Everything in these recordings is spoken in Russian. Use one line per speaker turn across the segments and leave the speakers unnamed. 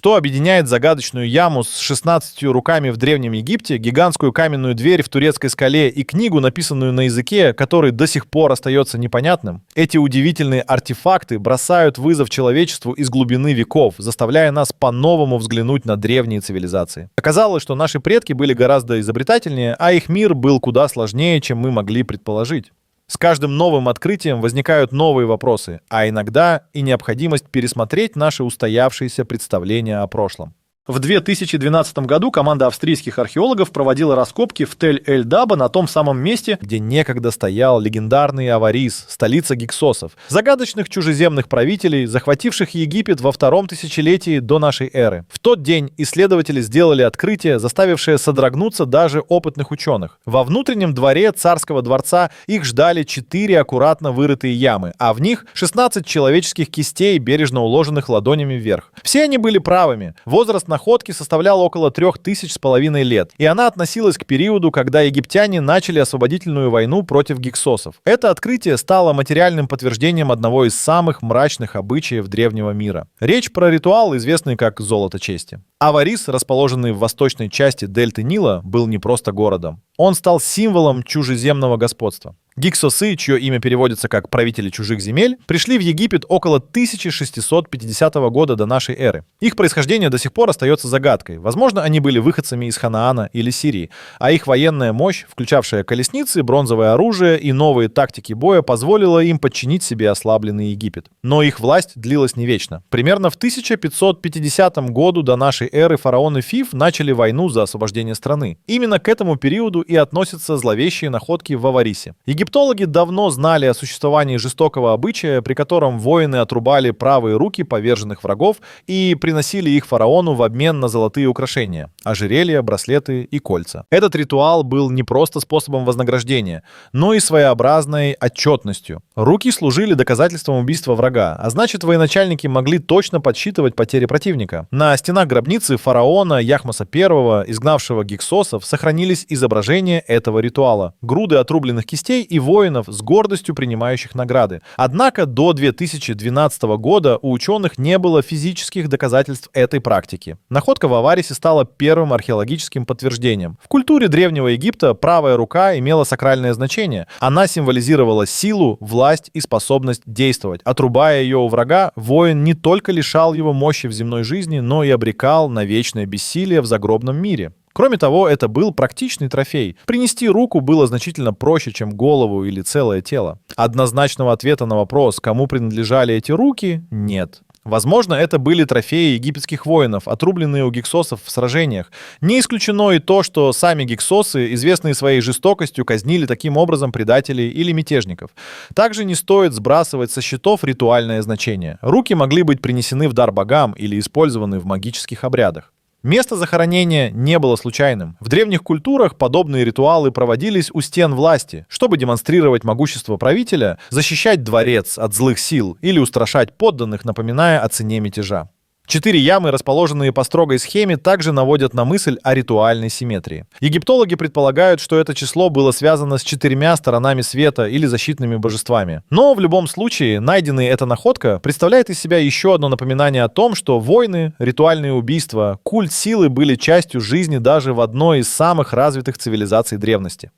Что объединяет загадочную яму с 16 руками в Древнем Египте, гигантскую каменную дверь в турецкой скале и книгу, написанную на языке, который до сих пор остается непонятным? Эти удивительные артефакты бросают вызов человечеству из глубины веков, заставляя нас по-новому взглянуть на древние цивилизации. Оказалось, что наши предки были гораздо изобретательнее, а их мир был куда сложнее, чем мы могли предположить. С каждым новым открытием возникают новые вопросы, а иногда и необходимость пересмотреть наши устоявшиеся представления о прошлом. В 2012 году команда австрийских археологов проводила раскопки в Тель-эль-Даба на том самом месте, где некогда стоял легендарный Аварис, столица гиксосов, загадочных чужеземных правителей, захвативших Египет во втором тысячелетии до нашей эры. В тот день исследователи сделали открытие, заставившее содрогнуться даже опытных ученых. Во внутреннем дворе царского дворца их ждали 4 аккуратно вырытые ямы, а в них 16 человеческих кистей, бережно уложенных ладонями вверх. Все они были правыми. Возраст находки составлял около 3500 лет, и она относилась к периоду, когда египтяне начали освободительную войну против гиксосов. Это открытие стало материальным подтверждением одного из самых мрачных обычаев древнего мира. Речь про ритуал, известный как «золото чести». Аварис, расположенный в восточной части дельты Нила, был не просто городом. Он стал символом чужеземного господства. Гиксосы, чье имя переводится как «правители чужих земель», пришли в Египет около 1650 года до нашей эры. Их происхождение до сих пор остается загадкой. Возможно, они были выходцами из Ханаана или Сирии, а их военная мощь, включавшая колесницы, бронзовое оружие и новые тактики боя, позволила им подчинить себе ослабленный Египет. Но их власть длилась не вечно. Примерно в 1550 году до нашей эры фараоны Фиф начали войну за освобождение страны. Именно к этому периоду и относятся зловещие находки в Аварисе. Египтологи давно знали о существовании жестокого обычая, при котором воины отрубали правые руки поверженных врагов и приносили их фараону в обмен на золотые украшения – ожерелья, браслеты и кольца. Этот ритуал был не просто способом вознаграждения, но и своеобразной отчетностью. Руки служили доказательством убийства врага, а значит, военачальники могли точно подсчитывать потери противника. На стенах гробницы фараона Яхмоса I, изгнавшего гиксосов, сохранились изображения этого ритуала. Груды отрубленных кистей и воинов с гордостью принимающих награды. Однако до 2012 года у ученых не было физических доказательств этой практики. Находка в Аварисе стала первым археологическим подтверждением. В культуре Древнего Египта правая рука имела сакральное значение. Она символизировала силу, власть и способность действовать. Отрубая ее у врага, воин не только лишал его мощи в земной жизни, но и обрекал на вечное бессилие в загробном мире. Кроме того, это был практичный трофей. Принести руку было значительно проще, чем голову или целое тело. Однозначного ответа на вопрос, кому принадлежали эти руки, нет. Возможно, это были трофеи египетских воинов, отрубленные у гиксосов в сражениях. Не исключено и то, что сами гиксосы, известные своей жестокостью, казнили таким образом предателей или мятежников. Также не стоит сбрасывать со счетов ритуальное значение. Руки могли быть принесены в дар богам или использованы в магических обрядах. Место захоронения не было случайным. В древних культурах подобные ритуалы проводились у стен власти, чтобы демонстрировать могущество правителя, защищать дворец от злых сил или устрашать подданных, напоминая о цене мятежа. 4 ямы, расположенные по строгой схеме, также наводят на мысль о ритуальной симметрии. Египтологи предполагают, что это число было связано с 4 сторонами света или защитными божествами. Но в любом случае, найденная эта находка представляет из себя еще одно напоминание о том, что войны, ритуальные убийства, культ силы были частью жизни даже в одной из самых развитых цивилизаций древности.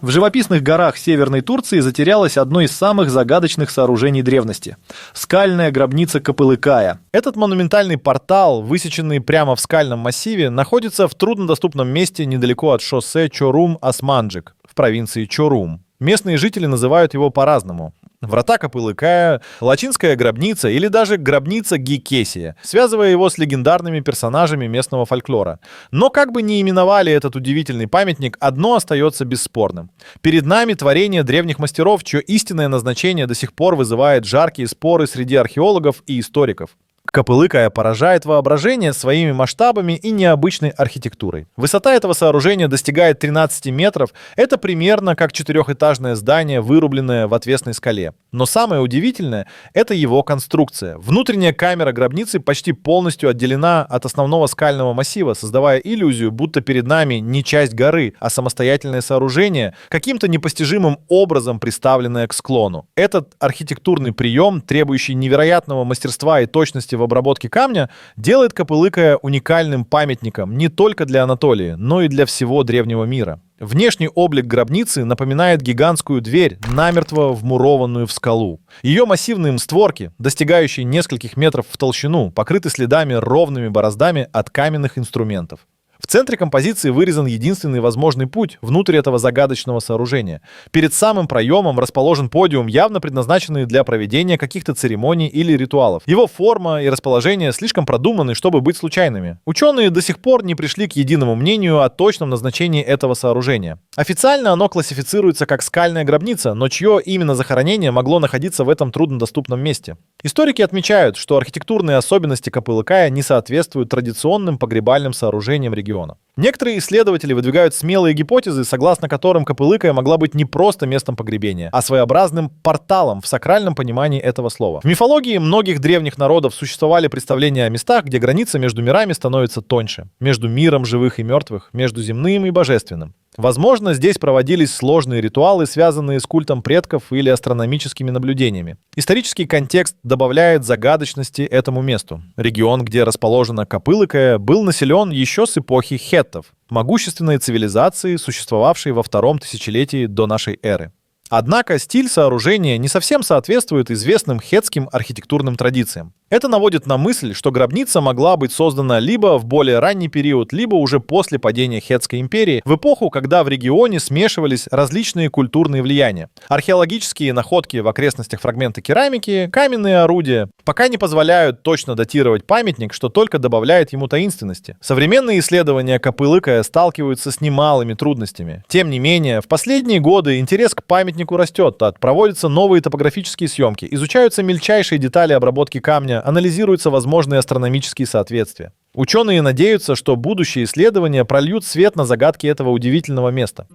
В живописных горах Северной Турции затерялось одно из самых загадочных сооружений древности – скальная гробница Капылыкая. Этот монументальный портал, высеченный прямо в скальном массиве, находится в труднодоступном месте недалеко от шоссе Чорум-Османджик в провинции Чорум. Местные жители называют его по-разному. Врата Капылыкая, Лачинская гробница или даже гробница Гекесия, связывая его с легендарными персонажами местного фольклора. Но как бы ни именовали этот удивительный памятник, одно остается бесспорным. Перед нами творение древних мастеров, чье истинное назначение до сих пор вызывает жаркие споры среди археологов и историков. Копылыкая поражает воображение своими масштабами и необычной архитектурой. Высота этого сооружения достигает 13 метров. Это примерно как четырехэтажное здание, вырубленное в отвесной скале. Но самое удивительное — это его конструкция. Внутренняя камера гробницы почти полностью отделена от основного скального массива, создавая иллюзию, будто перед нами не часть горы, а самостоятельное сооружение, каким-то непостижимым образом приставленное к склону. Этот архитектурный прием, требующий невероятного мастерства и точности в обработке камня, делает Копылыкая уникальным памятником не только для Анатолии, но и для всего древнего мира. Внешний облик гробницы напоминает гигантскую дверь, намертво вмурованную в скалу. Ее массивные створки, достигающие нескольких метров в толщину, покрыты следами ровными бороздами от каменных инструментов. В центре композиции вырезан единственный возможный путь внутрь этого загадочного сооружения. Перед самым проемом расположен подиум, явно предназначенный для проведения каких-то церемоний или ритуалов. Его форма и расположение слишком продуманы, чтобы быть случайными. Ученые до сих пор не пришли к единому мнению о точном назначении этого сооружения. Официально оно классифицируется как скальная гробница, но чье именно захоронение могло находиться в этом труднодоступном месте? Историки отмечают, что архитектурные особенности Копылыкая не соответствуют традиционным погребальным сооружениям региона. Некоторые исследователи выдвигают смелые гипотезы, согласно которым Копылыкая могла быть не просто местом погребения, а своеобразным порталом в сакральном понимании этого слова. В мифологии многих древних народов существовали представления о местах, где граница между мирами становится тоньше, между миром живых и мертвых, между земным и божественным. Возможно, здесь проводились сложные ритуалы, связанные с культом предков или астрономическими наблюдениями. Исторический контекст добавляет загадочности этому месту. Регион, где расположена Копылыкая, был населен еще с эпохи хеттов, могущественной цивилизации, существовавшей во втором тысячелетии до нашей эры. Однако стиль сооружения не совсем соответствует известным хеттским архитектурным традициям. Это наводит на мысль, что гробница могла быть создана либо в более ранний период, либо уже после падения Хеттской империи, в эпоху, когда в регионе смешивались различные культурные влияния. Археологические находки в окрестностях фрагменты керамики, каменные орудия пока не позволяют точно датировать памятник, что только добавляет ему таинственности. Современные исследования Копылыкая сталкиваются с немалыми трудностями. Тем не менее, в последние годы интерес к памятнику растет, проводятся новые топографические съемки, изучаются мельчайшие детали обработки камня, анализируются возможные астрономические соответствия. Ученые надеются, что будущие исследования прольют свет на загадки этого удивительного места.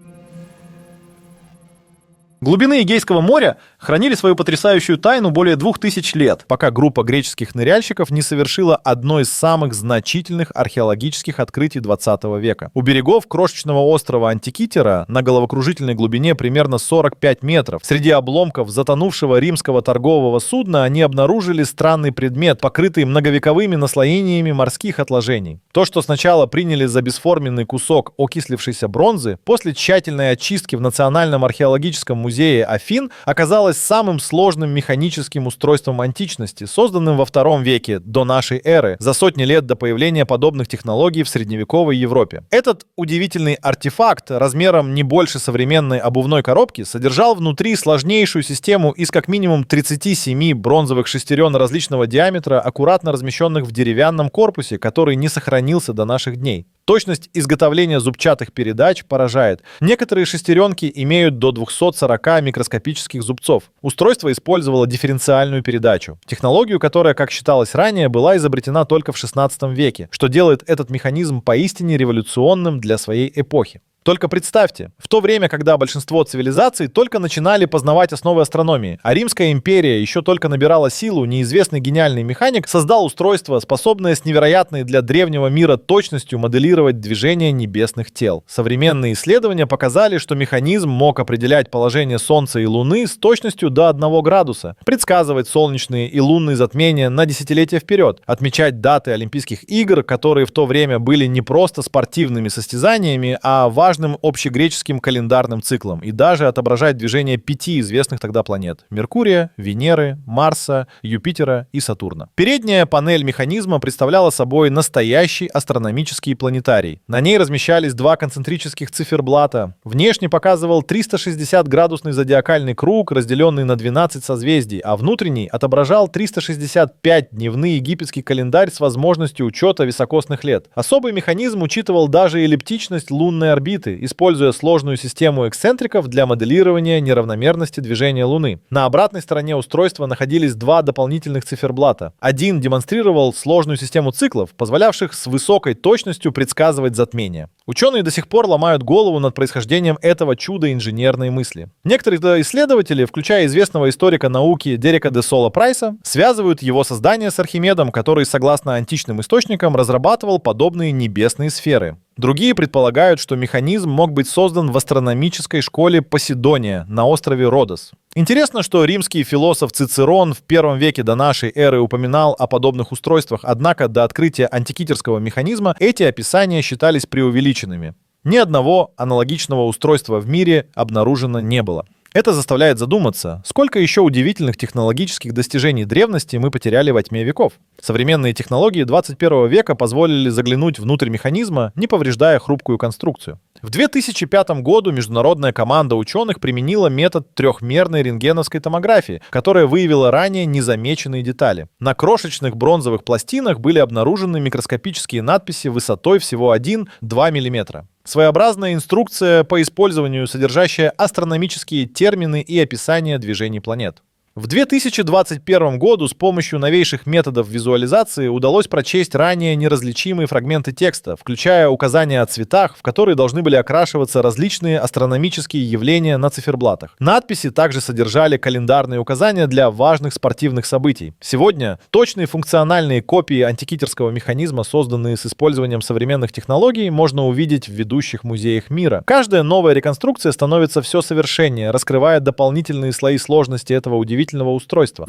Глубины Эгейского моря хранили свою потрясающую тайну более 2000 лет, пока группа греческих ныряльщиков не совершила одно из самых значительных археологических открытий 20 века. У берегов крошечного острова Антикитера на головокружительной глубине примерно 45 метров среди обломков затонувшего римского торгового судна они обнаружили странный предмет, покрытый многовековыми наслоениями морских отложений. То, что сначала приняли за бесформенный кусок окислившейся бронзы, после тщательной очистки в Национальном археологическом музее Афин оказалось самым сложным механическим устройством античности, созданным во II веке до нашей эры, за сотни лет до появления подобных технологий в средневековой Европе. Этот удивительный артефакт, размером не больше современной обувной коробки, содержал внутри сложнейшую систему из как минимум 37 бронзовых шестерен различного диаметра, аккуратно размещенных в деревянном корпусе, который не сохранился до наших дней. Точность изготовления зубчатых передач поражает. Некоторые шестеренки имеют до 240 микроскопических зубцов. Устройство использовало дифференциальную передачу. Технологию, которая, как считалось ранее, была изобретена только в XVI веке, что делает этот механизм поистине революционным для своей эпохи. Только представьте, в то время, когда большинство цивилизаций только начинали познавать основы астрономии, а Римская империя еще только набирала силу, неизвестный гениальный механик создал устройство, способное с невероятной для древнего мира точностью моделировать движение небесных тел. Современные исследования показали, что механизм мог определять положение Солнца и Луны с точностью до 1 градуса, предсказывать солнечные и лунные затмения на десятилетия вперед, отмечать даты Олимпийских игр, которые в то время были не просто спортивными состязаниями, а важными общегреческим календарным циклом и даже отображать движение 5 известных тогда планет — Меркурия, Венеры, Марса, Юпитера и Сатурна. Передняя панель механизма представляла собой настоящий астрономический планетарий. На ней размещались 2 концентрических циферблата. Внешне показывал 360-градусный зодиакальный круг, разделенный на 12 созвездий, а внутренний отображал 365-дневный египетский календарь с возможностью учета високосных лет. Особый механизм учитывал даже эллиптичность лунной орбиты, орбиты, используя сложную систему эксцентриков для моделирования неравномерности движения Луны. На обратной стороне устройства находились два дополнительных циферблата. Один демонстрировал сложную систему циклов, позволявших с высокой точностью предсказывать затмение. Ученые до сих пор ломают голову над происхождением этого чуда инженерной мысли. Некоторые исследователи, включая известного историка науки Дерека де Соло Прайса, связывают его создание с Архимедом, который, согласно античным источникам, разрабатывал подобные небесные сферы. Другие предполагают, что механизм мог быть создан в астрономической школе Поседония на острове Родос. Интересно, что римский философ Цицерон в первом веке до нашей эры упоминал о подобных устройствах, однако до открытия антикитерского механизма эти описания считались преувеличенными. Ни одного аналогичного устройства в мире обнаружено не было. Это заставляет задуматься, сколько еще удивительных технологических достижений древности мы потеряли во тьме веков. Современные технологии 21 века позволили заглянуть внутрь механизма, не повреждая хрупкую конструкцию. В 2005 году международная команда ученых применила метод трехмерной рентгеновской томографии, которая выявила ранее незамеченные детали. На крошечных бронзовых пластинах были обнаружены микроскопические надписи высотой всего 1-2 мм. Своеобразная инструкция по использованию, содержащая астрономические термины и описание движений планет. В 2021 году с помощью новейших методов визуализации удалось прочесть ранее неразличимые фрагменты текста, включая указания о цветах, в которые должны были окрашиваться различные астрономические явления на циферблатах. Надписи также содержали календарные указания для важных спортивных событий. Сегодня точные функциональные копии антикитерского механизма, созданные с использованием современных технологий, можно увидеть в ведущих музеях мира. Каждая новая реконструкция становится все совершеннее, раскрывая дополнительные слои сложности этого удивительного устройства.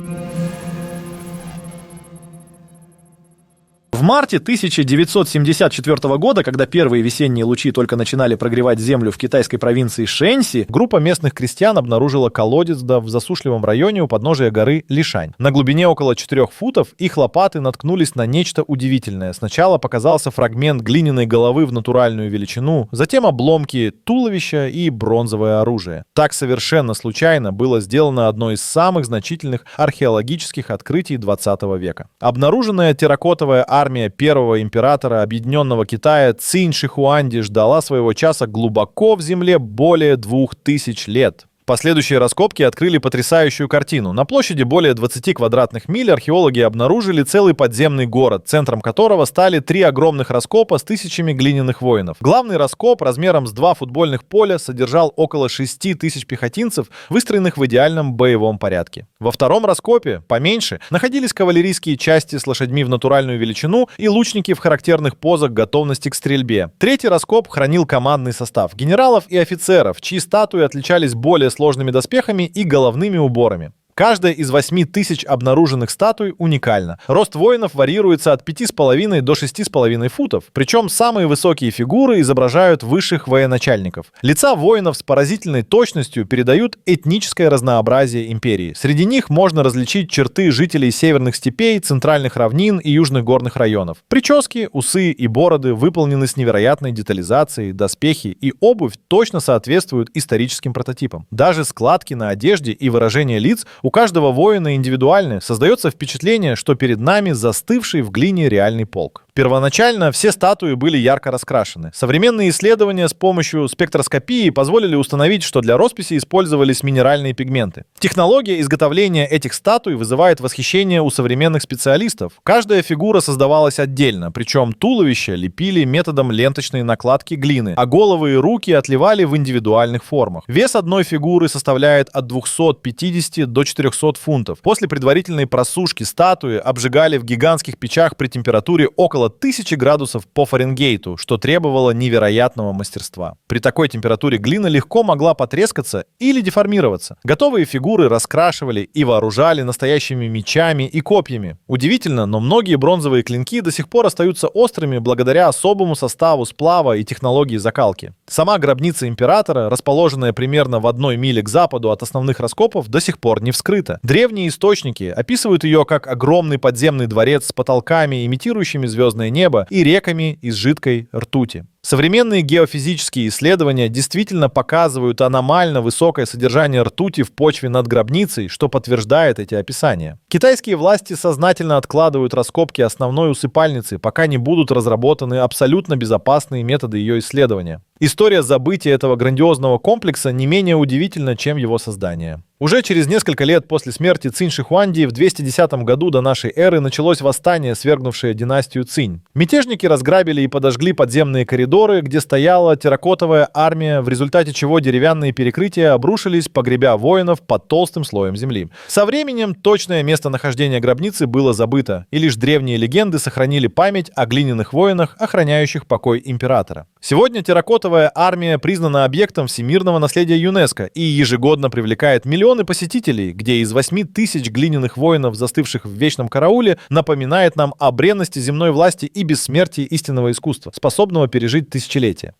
В марте 1974 года, когда первые весенние лучи только начинали прогревать землю в китайской провинции Шэньси, группа местных крестьян обнаружила колодец в засушливом районе у подножия горы Лишань. На глубине около 4 футов их лопаты наткнулись на нечто удивительное. Сначала показался фрагмент глиняной головы в натуральную величину, затем обломки туловища и бронзовое оружие. Так совершенно случайно было сделано одно из самых значительных археологических открытий 20 века. Обнаруженная терракотовая армия первого императора Объединенного Китая Цинь Шихуанди ждала своего часа глубоко в земле более 2000 лет. Последующие раскопки открыли потрясающую картину. На площади более 20 квадратных миль археологи обнаружили целый подземный город, центром которого стали 3 огромных раскопа с тысячами глиняных воинов. Главный раскоп размером с 2 футбольных поля содержал около 6000 пехотинцев, выстроенных в идеальном боевом порядке. Во втором раскопе, поменьше, находились кавалерийские части с лошадьми в натуральную величину и лучники в характерных позах готовности к стрельбе. Третий раскоп хранил командный состав генералов и офицеров, чьи статуи отличались более сложными доспехами и головными уборами. Каждая из 8000 обнаруженных статуй уникальна. Рост воинов варьируется от 5,5 до 6,5 футов, причем самые высокие фигуры изображают высших военачальников. Лица воинов с поразительной точностью передают этническое разнообразие империи. Среди них можно различить черты жителей северных степей, центральных равнин и южных горных районов. Прически, усы и бороды выполнены с невероятной детализацией, доспехи и обувь точно соответствуют историческим прототипам. Даже складки на одежде и выражение лиц у каждого воина индивидуальны, создается впечатление, что перед нами застывший в глине реальный полк. Первоначально все статуи были ярко раскрашены. Современные исследования с помощью спектроскопии позволили установить, что для росписи использовались минеральные пигменты. Технология изготовления этих статуй вызывает восхищение у современных специалистов. Каждая фигура создавалась отдельно, причем туловища лепили методом ленточной накладки глины, а головы и руки отливали в индивидуальных формах. Вес одной фигуры составляет от 250 до 400 фунтов. После предварительной просушки статуи обжигали в гигантских печах при температуре около 1000 градусов по Фаренгейту, что требовало невероятного мастерства. При такой температуре глина легко могла потрескаться или деформироваться. Готовые фигуры раскрашивали и вооружали настоящими мечами и копьями. Удивительно, но многие бронзовые клинки до сих пор остаются острыми благодаря особому составу сплава и технологии закалки. Сама гробница императора, расположенная примерно в 1 миле к западу от основных раскопов, до сих пор не вскрыта. Древние источники описывают ее как огромный подземный дворец с потолками, имитирующими звездное небо, и реками из жидкой ртути. Современные геофизические исследования действительно показывают аномально высокое содержание ртути в почве над гробницей, что подтверждает эти описания. Китайские власти сознательно откладывают раскопки основной усыпальницы, пока не будут разработаны абсолютно безопасные методы ее исследования. История забытия этого грандиозного комплекса не менее удивительна, чем его создание. Уже через несколько лет после смерти Цинь Шихуанди в 210 году до нашей эры началось восстание, свергнувшее династию Цинь. Мятежники разграбили и подожгли подземные коридоры, где стояла терракотовая армия, в результате чего деревянные перекрытия обрушились, погребя воинов под толстым слоем земли. Со временем точное местонахождение гробницы было забыто, и лишь древние легенды сохранили память о глиняных воинах, охраняющих покой императора. Сегодня терракотовая армия признана объектом всемирного наследия ЮНЕСКО и ежегодно привлекает миллионы посетителей, где из 8 тысяч глиняных воинов, застывших в вечном карауле, напоминает нам о бренности земной власти и бессмертии истинного искусства, способного пережить тысячелетия.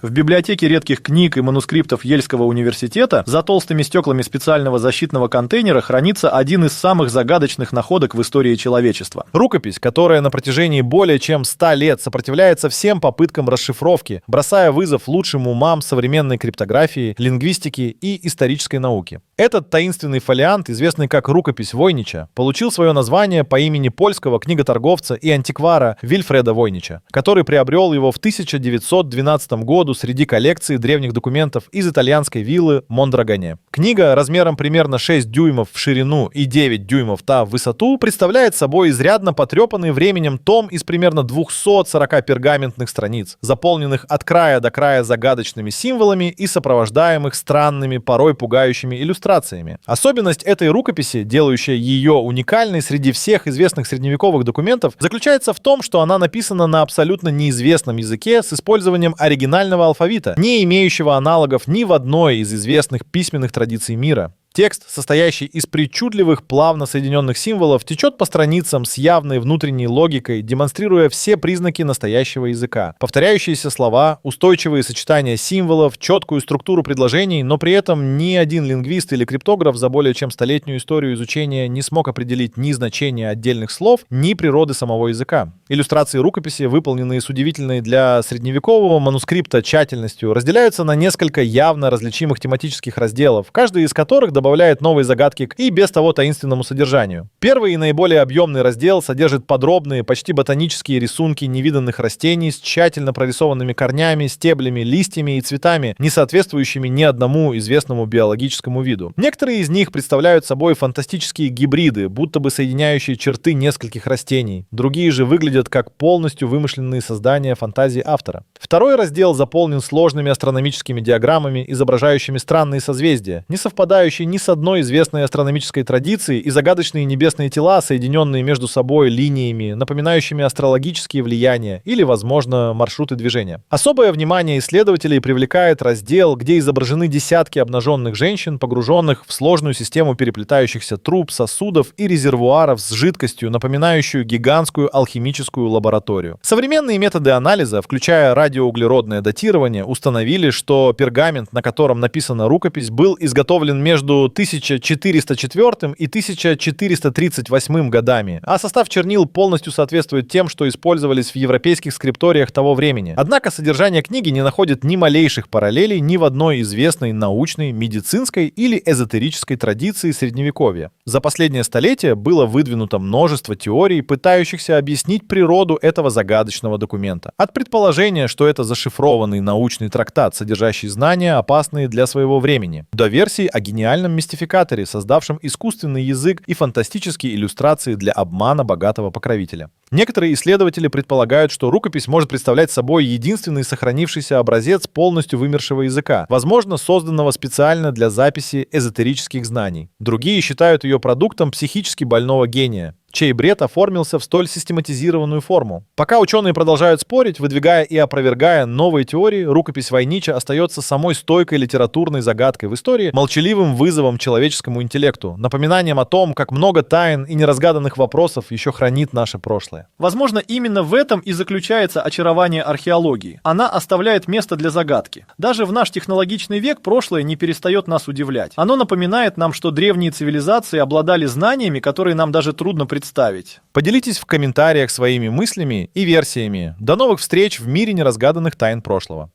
В библиотеке редких книг и манускриптов Ельского университета за толстыми стеклами специального защитного контейнера хранится один из самых загадочных находок в истории человечества.
Рукопись, которая на протяжении более чем 100 лет сопротивляется всем попыткам расшифровки, бросая вызов лучшим умам современной криптографии, лингвистики и исторической науки. Этот таинственный фолиант, известный как рукопись Войнича, получил свое название по имени польского книготорговца и антиквара Вильфреда Войнича, который приобрел его в 1912 году среди коллекции древних документов из итальянской виллы Мондрагоне. Книга размером примерно 6 дюймов в ширину и 9 дюймов в высоту представляет собой изрядно потрепанный временем том из примерно 240 пергаментных страниц, заполненных от края до края загадочными символами и сопровождаемых странными, порой пугающими иллюстрациями. Особенность этой рукописи, делающая ее уникальной среди всех известных средневековых документов, заключается в том, что она написана на абсолютно неизвестном языке с использованием оригинального алфавита, не имеющего аналогов ни в одной из известных письменных традиций мира. Текст, состоящий из причудливых, плавно соединенных символов, течет по страницам с явной внутренней логикой, демонстрируя все признаки настоящего языка. Повторяющиеся слова, устойчивые сочетания символов, четкую структуру предложений, но при этом ни один лингвист или криптограф за более чем столетнюю историю изучения не смог определить ни значения отдельных слов, ни природы самого языка. Иллюстрации рукописи, выполненные с удивительной для средневекового манускрипта тщательностью, разделяются на несколько явно различимых тематических разделов, каждый из которых добавляет новые загадки к и без того таинственному содержанию. Первый и наиболее объемный раздел содержит подробные, почти ботанические рисунки невиданных растений с тщательно прорисованными корнями, стеблями, листьями и цветами, не соответствующими ни одному известному биологическому виду. Некоторые из них представляют собой фантастические гибриды, будто бы соединяющие черты нескольких растений. Другие же выглядят как полностью вымышленные создания фантазии автора. Второй раздел заполнен сложными астрономическими диаграммами, изображающими странные созвездия, не совпадающие ни с одной известной астрономической традицией, и загадочные небесные тела, соединенные между собой линиями, напоминающими астрологические влияния или, возможно, маршруты движения. Особое внимание исследователей привлекает раздел, где изображены десятки обнаженных женщин, погруженных в сложную систему переплетающихся труб, сосудов и резервуаров с жидкостью, напоминающую гигантскую алхимическую лабораторию. Современные методы анализа, включая радиоуглеродное датирование, установили, что пергамент, на котором написана рукопись, был изготовлен между 1404 и 1438 годами, а состав чернил полностью соответствует тем, что использовались в европейских скрипториях того времени. Однако содержание книги не находит ни малейших параллелей ни в одной известной научной, медицинской или эзотерической традиции Средневековья. За последнее столетие было выдвинуто множество теорий, пытающихся объяснить природу этого загадочного документа. От предположения, что это зашифрованный научный трактат, содержащий знания, опасные для своего времени, до версии о гениальном мистификаторе, создавшем искусственный язык и фантастические иллюстрации для обмана богатого покровителя. Некоторые исследователи предполагают, что рукопись может представлять собой единственный сохранившийся образец полностью вымершего языка, возможно, созданного специально для записи эзотерических знаний. Другие считают ее продуктом психически больного гения, чей бред оформился в столь систематизированную форму. Пока ученые продолжают спорить, выдвигая и опровергая новые теории, рукопись Войнича остается самой стойкой литературной загадкой в истории, молчаливым вызовом человеческому интеллекту, напоминанием о том, как много тайн и неразгаданных вопросов еще хранит наше прошлое.
Возможно, именно в этом и заключается очарование археологии. Она оставляет место для загадки. Даже в наш технологичный век прошлое не перестает нас удивлять. Оно напоминает нам, что древние цивилизации обладали знаниями, которые нам даже трудно представить.
Поделитесь в комментариях своими мыслями и версиями. До новых встреч в мире неразгаданных тайн прошлого.